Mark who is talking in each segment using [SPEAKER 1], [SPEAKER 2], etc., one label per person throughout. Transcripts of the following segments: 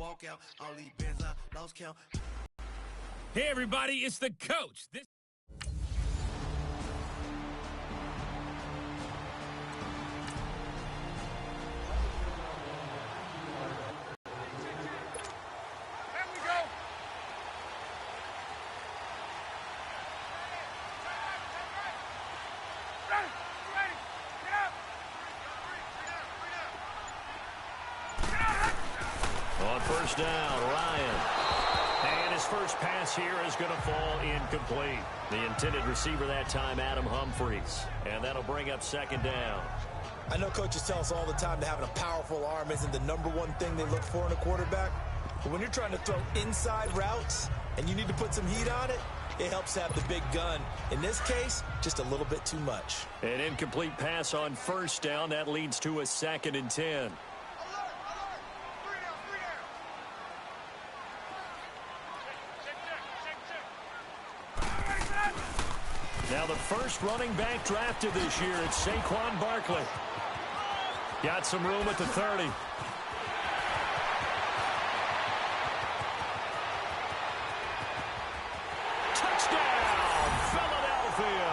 [SPEAKER 1] walk out, all these bands I lost count.
[SPEAKER 2] Hey, everybody, it's the coach.
[SPEAKER 3] On first down, Ryan. And his first pass here is going to fall incomplete. The intended receiver that time, Adam Humphries. And that'll bring up second down.
[SPEAKER 4] I know coaches tell us all the time that having a powerful arm isn't the #1 thing they look for in a quarterback. But when you're trying to throw inside routes and you need to put some heat on it, it helps have the big gun. In this case, just a little bit too much.
[SPEAKER 3] An incomplete pass on first down. That leads to a 2nd and 10. Now the first running back drafted this year, it's Saquon Barkley. Got some room at the 30. Touchdown, Philadelphia.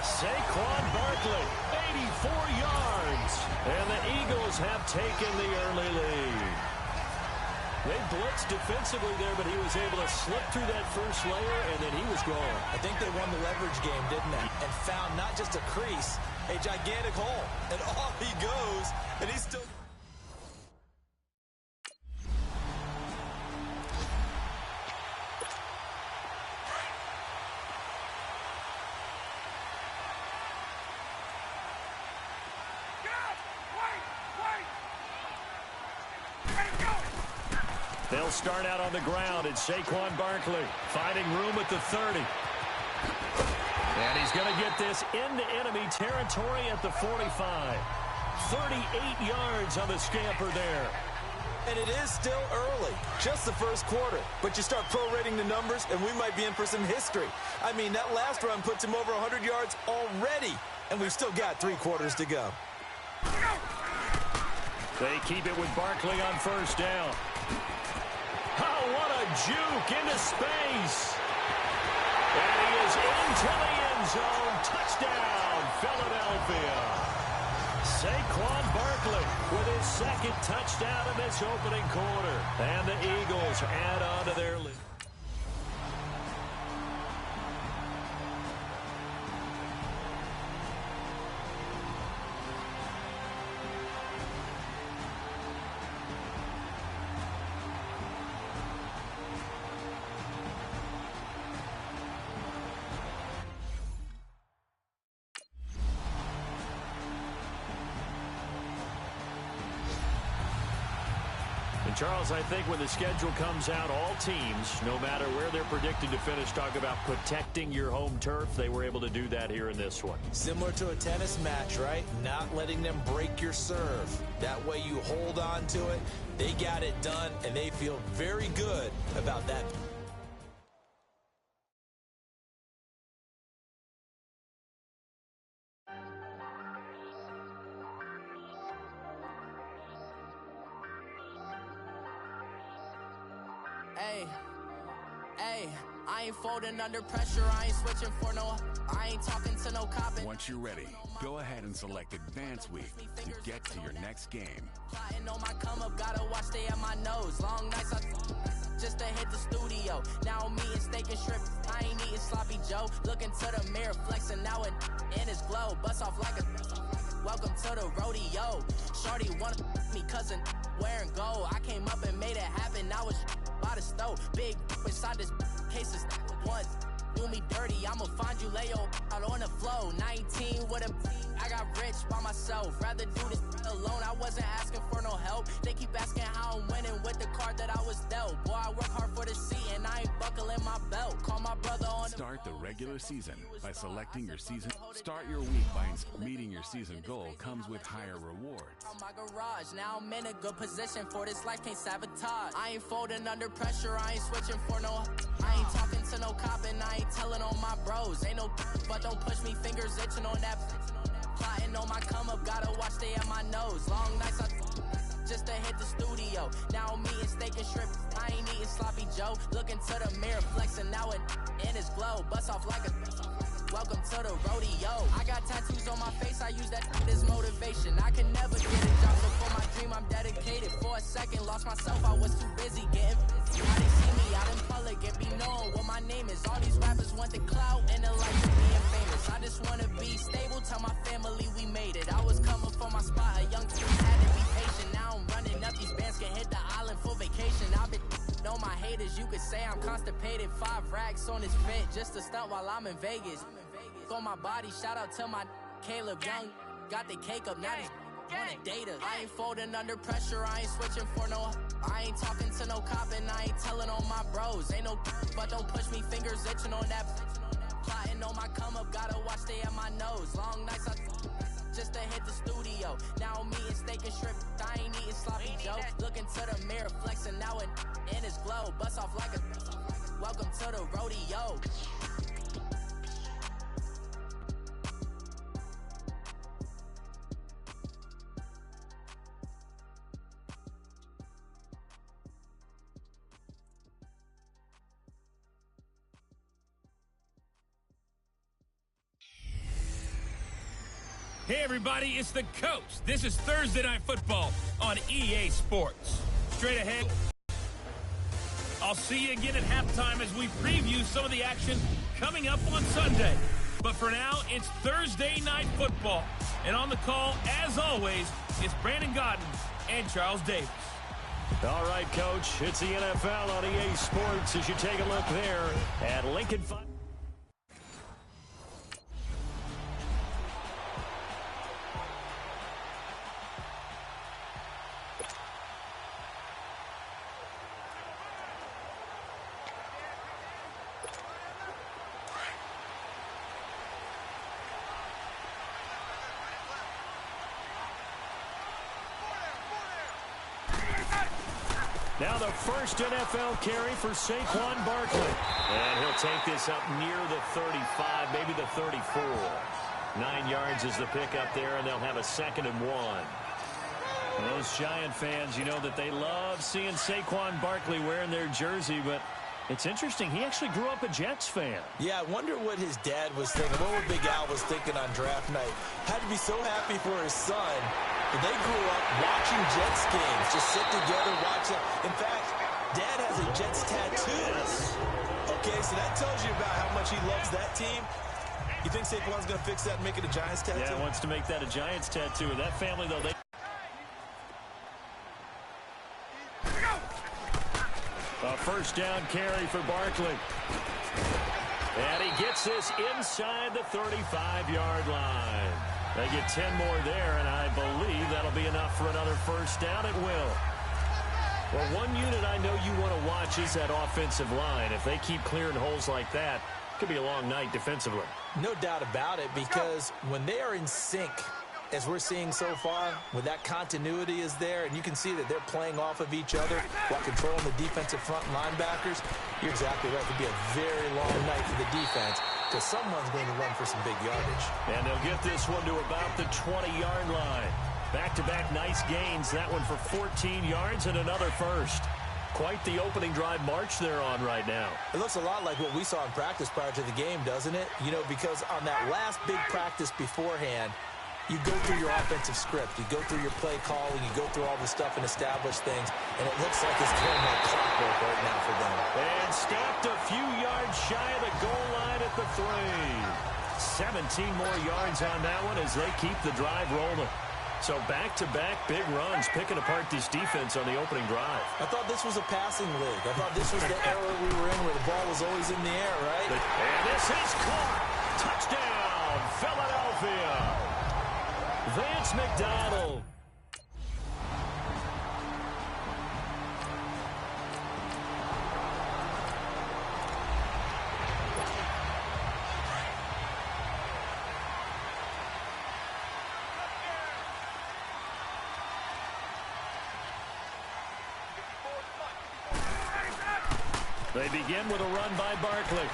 [SPEAKER 3] Saquon Barkley, 84 yards. And the Eagles have taken the early lead. They blitzed defensively there, but he was able to slip through that first layer, and then he was gone.
[SPEAKER 4] I think they won the leverage game, didn't they? And found not just a crease, a gigantic hole. And off he goes, and he's still...
[SPEAKER 3] They'll start out on the ground, and Saquon Barkley finding room at the 30. And he's going to get this into enemy territory at the 45. 38 yards on the scamper there.
[SPEAKER 4] And it is still early, just the first quarter. But you start prorating the numbers, and we might be in for some history. I mean, that last run puts him over 100 yards already, and we've still got 3 quarters to go.
[SPEAKER 3] They keep it with Barkley on first down. Oh, what a juke into space. And he is into the end zone. Touchdown, Philadelphia. Saquon Barkley with his 2nd touchdown in this opening quarter. And the Eagles add on to their lead. Charles, I think when the schedule comes out, all teams, no matter where they're predicted to finish, talk about protecting your home turf. They were able to do that here in this one.
[SPEAKER 4] Similar to a tennis match, right? Not letting them break your serve. That way you hold on to it. They got it done, and they feel very good about that.
[SPEAKER 5] Hey, I ain't folding under pressure. I ain't switching for no. I ain't talking to no copping.
[SPEAKER 6] Once you're ready, go ahead and select Advance Week to get to your next game.
[SPEAKER 5] Plotting on my come up, gotta watch stay at my nose. Long nights just to hit the studio. Now I'm eating steak and shrimp. I ain't eating sloppy Joe. Looking to the mirror, flexing now it in his glow. Bust off like a. Welcome to the rodeo. Shorty wanna me cousin wearing gold. I came up and made it happen. Now it's by the stove. Big inside this cases once. Do me dirty, I'ma find you lay your out on the floor. 19 with a I got rich by myself. Rather do this alone. I wasn't asking for no help. They keep asking how I'm winning with the card that I was dealt. Boy, I work hard for the seat and I ain't buckling my belt. Call my brother on.
[SPEAKER 6] Start the regular season by selecting your season. Start your week by meeting your season goal comes with higher rewards.
[SPEAKER 5] On my garage, now I'm in a good position for this life can't sabotage. I ain't folding under pressure. I ain't switching for no. I ain't talking to no cop and I ain't telling on my bros. Ain't no but don't push me, fingers itching on that. Plotting on my come up, gotta watch stay at my nose. Long nights just to hit the studio. Now I'm eating steak and shrimp, I ain't eating sloppy Joe. Look into the mirror, flexing now in his glow. Bust off like a welcome to the rodeo. I got tattoos on my face, I use that as motivation. I can never get a job, so for my dream I'm dedicated. For a second, lost myself, I was too busy getting busy. Now they see me out in public and be known what my name is. All these rappers want the clout and the life of being famous. I just wanna be stable, tell my family we made it. I was coming for my spot, a young kid had to be patient. Now I'm running up, these bands can hit the island for vacation. I've been on my haters, you could say I'm constipated. 5 racks on his fit, just to stunt while I'm in Vegas. On my body, shout out to my Caleb Young. Got the cake up, now he's wanna date us. I ain't folding under pressure, I ain't switching for no. I ain't talking to no cop and I ain't telling on my bros. Ain't no but don't push me, fingers itching on that. Plotting on my come up, gotta watch stay at my nose. Long nights I just to hit the studio. Now I'm eating steak and shrimp, I ain't eating sloppy Joe. Looking to the mirror, flexing now in his glow. Bust off like a welcome to the rodeo.
[SPEAKER 2] Hey everybody, it's the Coach. This is Thursday Night Football on EA Sports. Straight ahead, I'll see you again at halftime as we preview some of the action coming up on Sunday. But for now, it's Thursday Night Football. And on the call, as always, it's Brandon Godden and Charles Davis.
[SPEAKER 3] All right, Coach, it's the NFL on EA Sports as you take a look there at Lincoln. Now the first NFL carry for Saquon Barkley. And he'll take this up near the 35, maybe the 34. 9 yards is the pickup there, and they'll have a 2nd and 1. Those Giant fans, you know that they love seeing Saquon Barkley wearing their jersey, but it's interesting. He actually grew up a Jets fan.
[SPEAKER 4] Yeah, I wonder what his dad was thinking. What Big Al was thinking on draft night. Had to be so happy for his son. But they grew up watching Jets games. Just sit together, watch it. In fact, Dad has a Jets tattoo.
[SPEAKER 3] Yes.
[SPEAKER 4] Okay, so that tells you about how much he loves that team. You think Saquon's going to fix that and make it a Giants tattoo?
[SPEAKER 3] Yeah, he wants to make that a Giants tattoo. And that family, though, they... A first down carry for Barkley. And he gets this inside the 35-yard line. They get 10 more there, and I believe that'll be enough for another first down. It will. Well, one unit I know you want to watch is that offensive line. If they keep clearing holes like that, it could be a long night defensively.
[SPEAKER 4] No doubt about it, because when they are in sync, as we're seeing so far, when that continuity is there, and you can see that they're playing off of each other while controlling the defensive front linebackers, you're exactly right. It could be a very long night for the defense, because someone's going to run for some big yardage.
[SPEAKER 3] And they'll get this one to about the 20-yard line. Back-to-back nice gains. That one for 14 yards and another first. Quite the opening drive march they're on right now.
[SPEAKER 4] It looks a lot like what we saw in practice prior to the game, doesn't it? You know, because on that last big practice beforehand, you go through your offensive script. You go through your play calling. You go through all the stuff and establish things. And it looks like it's going like clockwork right now for them.
[SPEAKER 3] And stopped a few yards shy of the goal line at the 3. 17 more yards on that one as they keep the drive rolling. So back-to-back big runs, picking apart this defense on the opening drive.
[SPEAKER 4] I thought this was a passing league. I thought this was the era we were in where the ball was always in the air, right?
[SPEAKER 3] And this is caught. Touchdown, Philadelphia. Vance McDonald. They begin with a run by Barkley.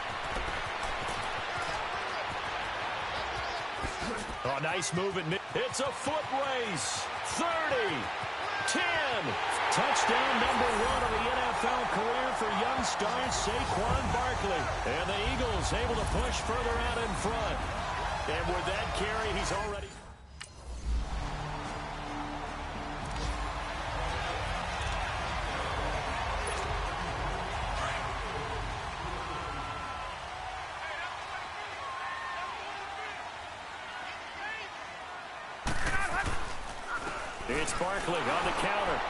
[SPEAKER 3] Oh, nice move. It's a foot race. 30. 10. Touchdown number 1 of the NFL career for young star Saquon Barkley. And the Eagles able to push further out in front. And with that carry, he's already... It's Barkley on the counter.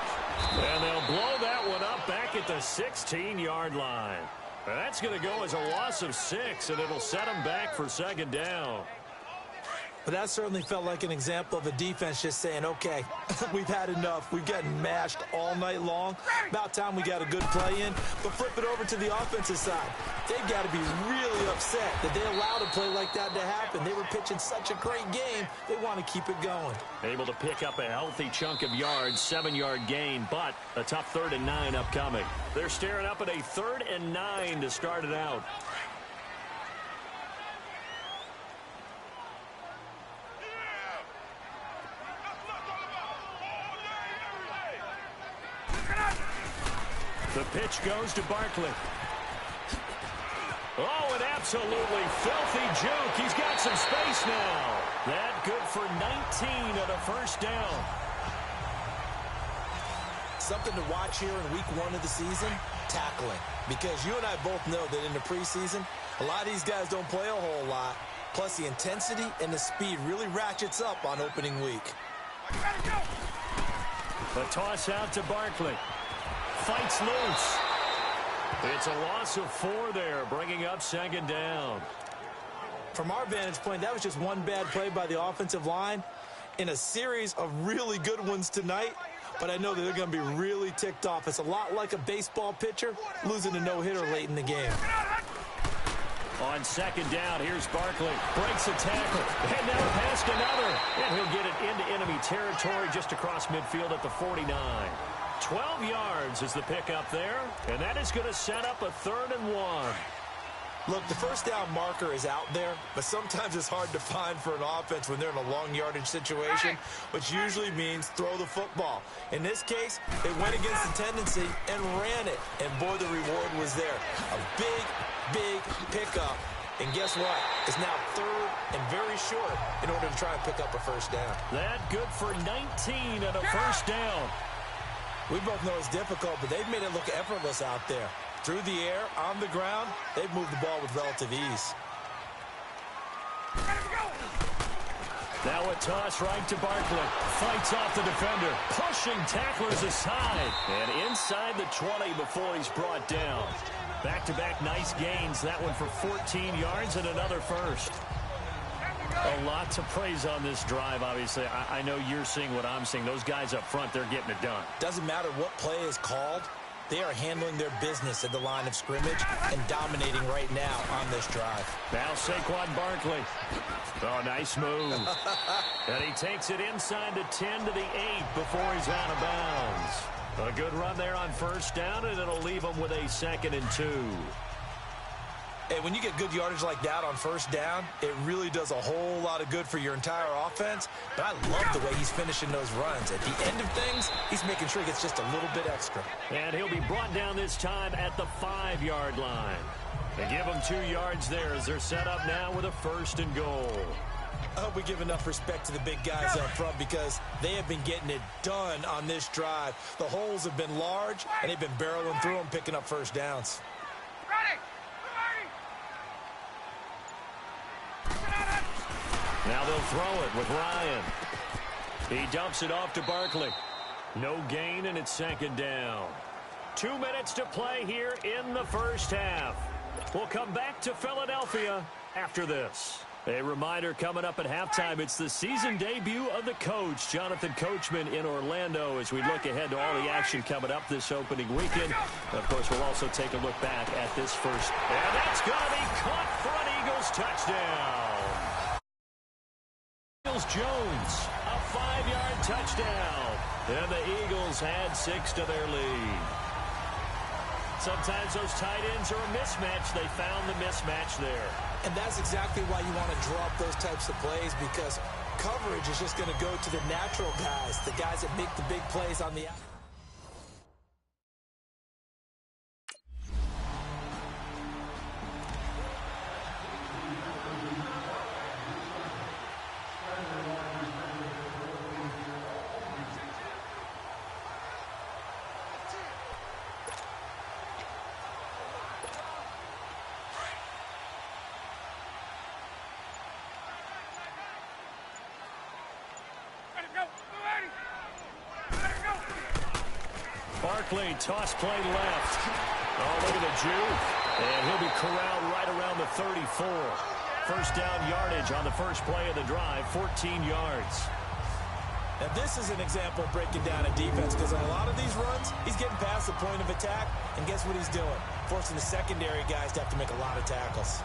[SPEAKER 3] And they'll blow that one up back at the 16-yard line. That's going to go as a loss of 6, and it'll set them back for second down.
[SPEAKER 4] But that certainly felt like an example of a defense just saying, okay, we've had enough. We've gotten mashed all night long. About time we got a good play in. But flip it over to the offensive side. They've got to be really upset that they allowed a play like that to happen. They were pitching such a great game, they want to keep it going.
[SPEAKER 3] Able to pick up a healthy chunk of yards, 7-yard gain, but a tough 3rd and 9 upcoming. They're staring up at a 3rd and 9 to start it out. The pitch goes to Barkley. Oh, an absolutely filthy juke. He's got some space now. That good for 19 at a first down.
[SPEAKER 4] Something to watch here in week 1 of the season, tackling. Because you and I both know that in the preseason, a lot of these guys don't play a whole lot. Plus, the intensity and the speed really ratchets up on opening week.
[SPEAKER 3] The toss out to Barkley. Fights loose. It's a loss of 4 there, bringing up second down.
[SPEAKER 4] From our vantage point, that was just one bad play by the offensive line in a series of really good ones tonight. But I know that they're going to be really ticked off. It's a lot like a baseball pitcher losing a no-hitter late in the game.
[SPEAKER 3] On second down, here's Barkley. Breaks a tackle. And now past another. And he'll get it into enemy territory just across midfield at the 49. 12 yards is the pickup there. And that is going to set up a 3rd and 1.
[SPEAKER 4] Look, the first down marker is out there, but sometimes it's hard to find for an offense when they're in a long yardage situation, which usually means throw the football. In this case, they went against the tendency and ran it. And boy, the reward was there. A big pickup. And guess what? It's now 3rd and very short in order to try and pick up a first down.
[SPEAKER 3] That good for 19 and a first down.
[SPEAKER 4] We both know it's difficult, but they've made it look effortless out there. Through the air, on the ground, they've moved the ball with relative ease.
[SPEAKER 3] Now a toss right to Barkley. Fights off the defender. Pushing tacklers aside. And inside the 20 before he's brought down. Back-to-back nice gains. That one for 14 yards and another first. A lot to praise on this drive, obviously. I know you're seeing what I'm seeing. Those guys up front, they're getting it done.
[SPEAKER 4] Doesn't matter what play is called. They are handling their business at the line of scrimmage and dominating right now on this drive.
[SPEAKER 3] Now Saquon Barkley. Oh, nice move. And he takes it inside the 10 to the 8 before he's out of bounds. A good run there on first down, and it'll leave him with a 2nd and 2.
[SPEAKER 4] Hey, when you get good yardage like that on first down, it really does a whole lot of good for your entire offense. But I love the way he's finishing those runs. At the end of things, he's making sure he gets just a little bit extra.
[SPEAKER 3] And he'll be brought down this time at the 5-yard line. They give him 2 yards there as they're set up now with a 1st and goal.
[SPEAKER 4] I hope we give enough respect to the big guys up front because they have been getting it done on this drive. The holes have been large, and they've been barreling through them, picking up first downs.
[SPEAKER 3] Now they'll throw it with Ryan. He dumps it off to Barkley. No gain, and it's 2nd down. 2 minutes to play here in the first half. We'll come back to Philadelphia after this. A reminder coming up at halftime, it's the season debut of the coach, Jonathan Coachman, in Orlando, as we look ahead to all the action coming up this opening weekend. Of course, we'll also take a look back at this first. And that's going to be caught for an Eagles touchdown. Jones, a 5-yard touchdown. And the Eagles had 6 to their lead. Sometimes those tight ends are a mismatch. They found the mismatch there.
[SPEAKER 4] And that's exactly why you want to draw up those types of plays, because coverage is just going to go to the natural guys, the guys that make the big plays on the outside.
[SPEAKER 3] Barkley, toss play left. Oh, look at the juke. And he'll be corralled right around the 34. First down yardage on the first play of the drive, 14 yards.
[SPEAKER 4] Now, this is an example of breaking down a defense, because on a lot of these runs, he's getting past the point of attack, and guess what he's doing? Forcing the secondary guys to have to make a lot of tackles.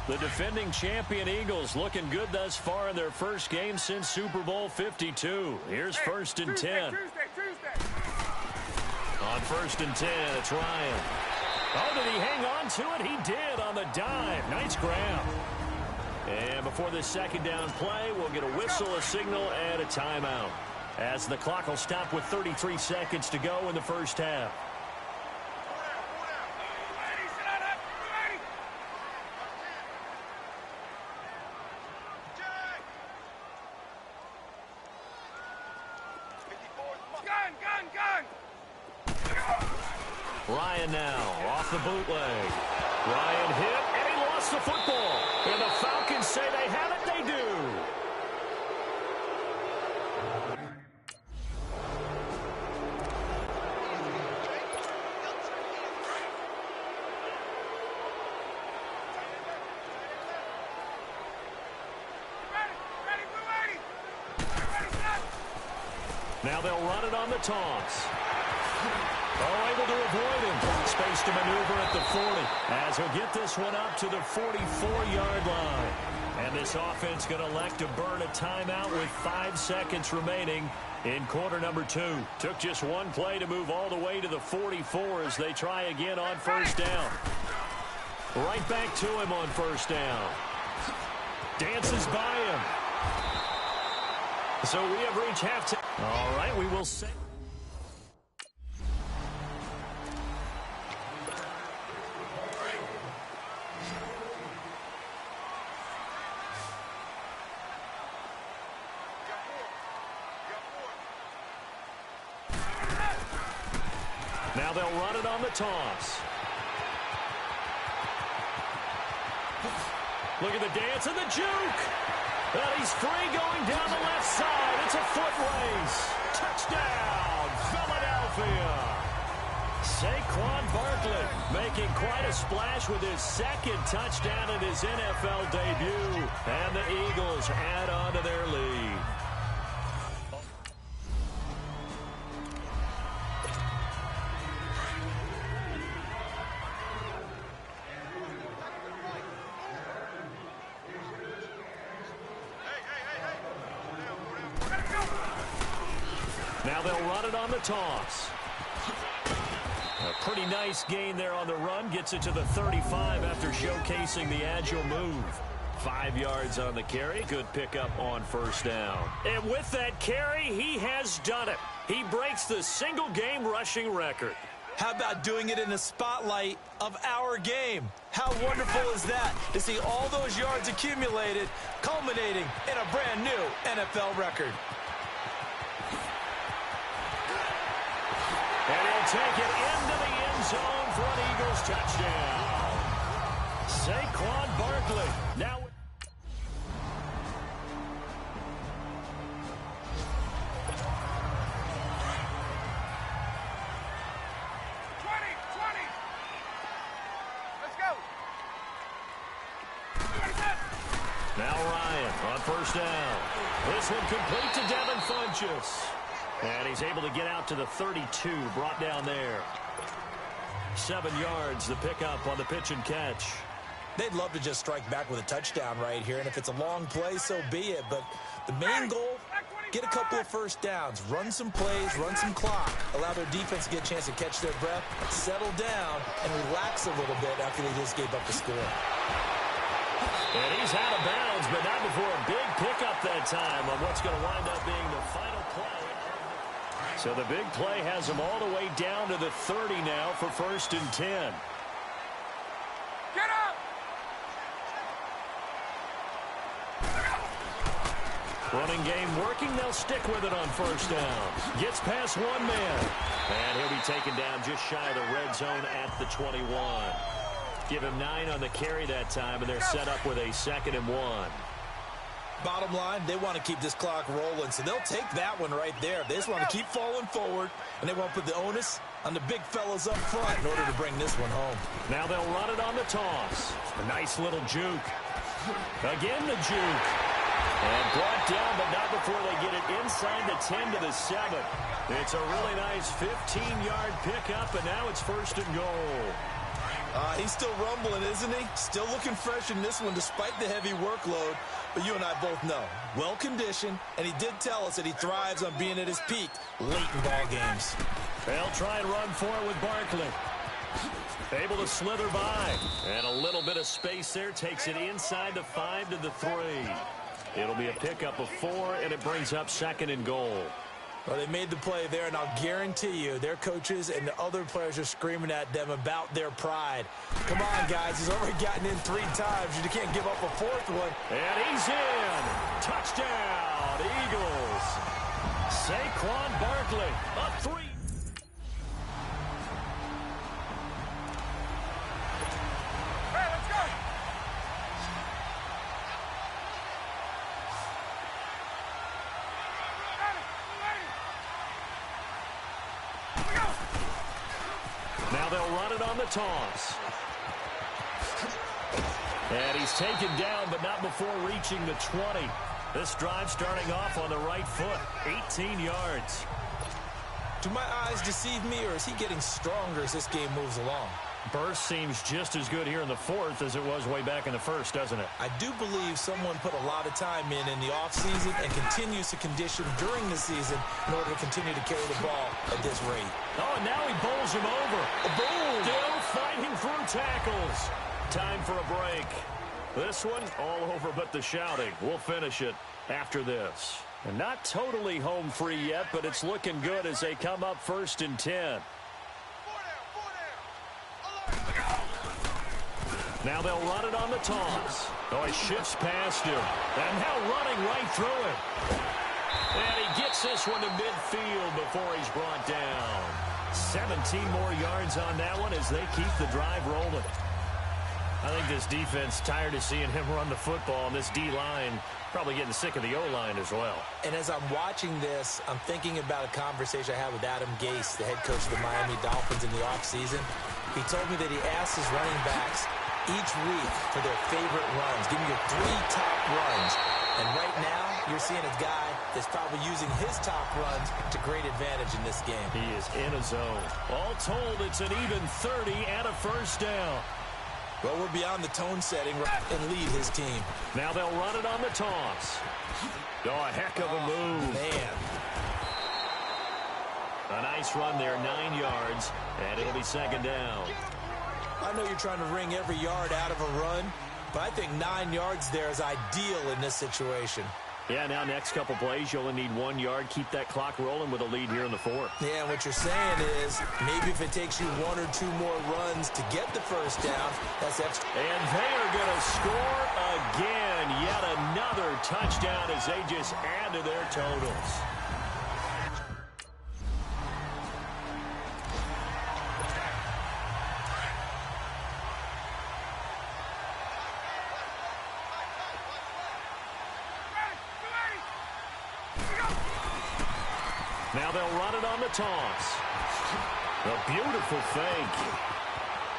[SPEAKER 3] The defending champion Eagles looking good thus far in their first game since Super Bowl 52. Here's first and 10. On first and 10, it's Ryan. Oh, did he hang on to it? He did on the dive. Nice grab. And before this second down play, we'll get a whistle, a signal, and a timeout, as the clock will stop with 33 seconds to go in the first half. Ryan now off the bootleg. Ryan hit, and he lost the football. And the Falcons say they have it. They do. Now they'll run it on the toss. Oh, able to avoid him. Space to maneuver at the 40, as he'll get this one up to the 44-yard line. And this offense going to elect to burn a timeout with 5 seconds remaining in quarter number 2. Took just one play to move all the way to the 44 as they try again on first down. Right back to him on first down. Dances by him. So we have reached halftime. All right, we will say. Now they'll run it on the toss. Look at the dance and the juke. And he's free going down the left side. It's a foot race. Touchdown, Philadelphia. Saquon Barkley making quite a splash with his second touchdown in his NFL debut. And the Eagles add on to their lead. Now they'll run it on the toss. A pretty nice gain there on the run. Gets it to the 35 after showcasing the agile move. 5 yards on the carry. Good pickup on first down. And with that carry, he has done it. He breaks the single-game rushing record.
[SPEAKER 4] How about doing it in the spotlight of our game? How wonderful is that to see all those yards accumulated, culminating in a brand new NFL record.
[SPEAKER 3] And he'll take it into the end zone for an Eagles touchdown. Saquon Barkley. Now. Now Ryan on first down. This one complete to Devin Funchess. And he's able to get out to the 32, brought down there. 7 yards, the pickup on the pitch and catch.
[SPEAKER 4] They'd love to just strike back with a touchdown right here, and if it's a long play, so be it. But the main goal get a couple of first downs, run some plays, run some clock, allow their defense to get a chance to catch their breath, settle down, and relax a little bit after they just gave up the score.
[SPEAKER 3] And he's out of bounds, but not before a big pickup that time on what's going to wind up being the final play. So the big play has them all the way down to the 30 now for 1st and 10.
[SPEAKER 7] Get up!
[SPEAKER 3] Running game working. They'll stick with it on 1st down. Gets past one man. And he'll be taken down just shy of the red zone at the 21. Give him 9 on the carry that time, and they're set up with a 2nd and 1.
[SPEAKER 4] Bottom line, they want to keep this clock rolling, so they'll take that one right there. They just want to keep falling forward, and they want to put the onus on the big fellas up front in order to bring this one home.
[SPEAKER 3] Now they'll run it on the toss. A nice little juke. Again the juke. And brought down, but not before they get it inside the 10 to the 7. It's a really nice 15-yard pickup, and now it's 1st and goal.
[SPEAKER 4] He's still rumbling, isn't he? Still looking fresh in this one despite the heavy workload. But you and I both know, well-conditioned, and he did tell us that he thrives on being at his peak late in ball games.
[SPEAKER 3] They'll try and run for it with Barkley. Able to slither by. And a little bit of space there takes it inside the 5 to the 3. It'll be a pickup of 4, and it brings up 2nd and goal.
[SPEAKER 4] Well, they made the play there, and I'll guarantee you their coaches and the other players are screaming at them about their pride. Come on, guys. He's already gotten in 3 times. You can't give up a 4th one.
[SPEAKER 3] And he's in. Touchdown, Eagles. Saquon Barkley, up 3.
[SPEAKER 7] Hey, let's go!
[SPEAKER 3] Now they'll run it on the toss. And he's taken down, but not before reaching the 20. This drive starting off on the right foot. 18 yards.
[SPEAKER 4] Do my eyes deceive me, or is he getting stronger as this game moves along?
[SPEAKER 3] Burst seems just as good here in the 4th as it was way back in the 1st, doesn't it?
[SPEAKER 4] I do believe someone put a lot of time in the offseason and continues to condition during the season in order to continue to carry the ball at this rate.
[SPEAKER 3] Oh, and now he bowls him over.
[SPEAKER 4] Boom!
[SPEAKER 3] Still fighting through tackles. Time for a break. This one all over but the shouting. We'll finish it after this. And not totally home free yet, but it's looking good as they come up 1st and 10. Now they'll run it on the toss. Oh, he shifts past him. And now running right through it. And he gets this one to midfield before he's brought down. 17 more yards on that one as they keep the drive rolling. I think this defense tired of seeing him run the football, and this D-line probably getting sick of the O-line as well.
[SPEAKER 4] And as I'm watching this, I'm thinking about a conversation I had with Adam Gase, the head coach of the Miami Dolphins in the offseason. He told me that he asked his running backs each week for their favorite runs. Give me your 3 top runs. And right now, you're seeing a guy that's probably using his top runs to great advantage in this game.
[SPEAKER 3] He is in a zone. All told, it's an even 30 and a 1st down.
[SPEAKER 4] Well, we're beyond the tone setting and lead his team.
[SPEAKER 3] Now they'll run it on the toss. Oh, a heck of a move.
[SPEAKER 4] Man.
[SPEAKER 3] A nice run there, 9 yards, and it'll be 2nd down.
[SPEAKER 4] I know you're trying to wring every yard out of a run, but I think 9 yards there is ideal in this situation.
[SPEAKER 3] Yeah, now next couple plays, you only need 1 yard. Keep that clock rolling with a lead here in the 4th.
[SPEAKER 4] Yeah, and what you're saying is maybe if it takes you 1 or 2 more runs to get the 1st down, that's extra.
[SPEAKER 3] And they are going to score again. Yet another touchdown as they just add to their totals. Now they'll run it on the toss. A beautiful fake.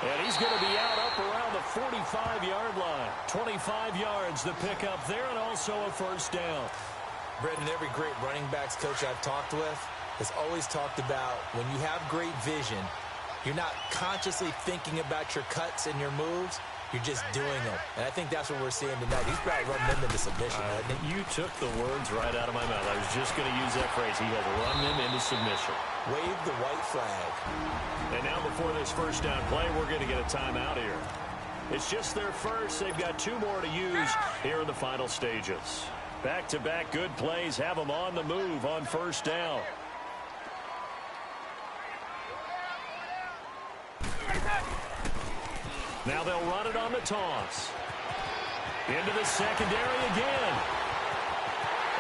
[SPEAKER 3] And he's going to be out up around the 45-yard line. 25 yards to pick up there, and also a 1st down.
[SPEAKER 4] Brendan, every great running backs coach I've talked with has always talked about when you have great vision, you're not consciously thinking about your cuts and your moves. You're just doing them. And I think that's what we're seeing tonight. He's probably run them into submission.
[SPEAKER 3] You took the words right out of my mouth. I was just going to use that phrase. He has run them into submission.
[SPEAKER 4] Wave the white flag.
[SPEAKER 3] And now before this first down play, we're going to get a timeout here. It's just their first. They've got 2 more to use here in the final stages. Back-to-back good plays have them on the move on first down. Now they'll run it on the toss. Into the secondary again.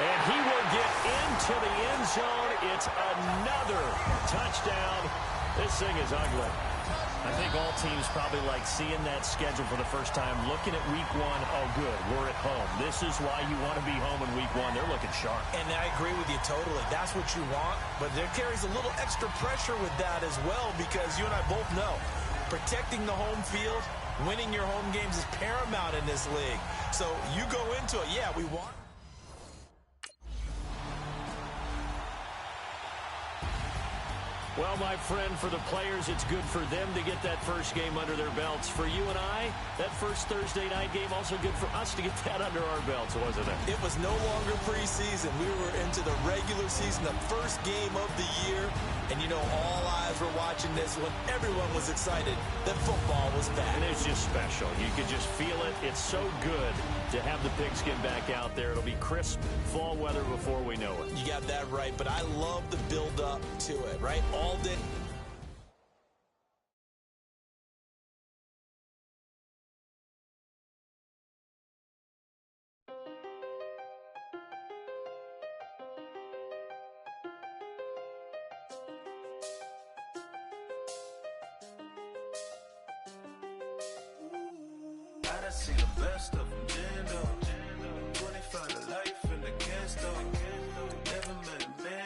[SPEAKER 3] And he will get into the end zone. It's another touchdown. This thing is ugly.
[SPEAKER 2] I think all teams probably like seeing that schedule for the first time, looking at week 1. Oh, good, we're at home. This is why you want to be home in week 1. They're looking sharp.
[SPEAKER 4] And I agree with you totally. That's what you want. But there carries a little extra pressure with that as well, because you and I both know protecting the home field, winning your home games is paramount in this league. So you go into it, yeah, we want.
[SPEAKER 3] Well, my friend, for the players, it's good for them to get that first game under their belts. For you and I, that first Thursday night game, also good for us to get that under our belts, wasn't it?
[SPEAKER 4] It was no longer preseason. We were into the regular season, the first game of the year. And, you know, all eyes were watching this when everyone was excited that football was back.
[SPEAKER 3] And it's just special. You could just feel it. It's so good to have the pigskin back out there. It'll be crisp fall weather before we know it.
[SPEAKER 4] You got that right, but I love the build-up to it, right? All day.
[SPEAKER 1] I done seen the best of them, yeah.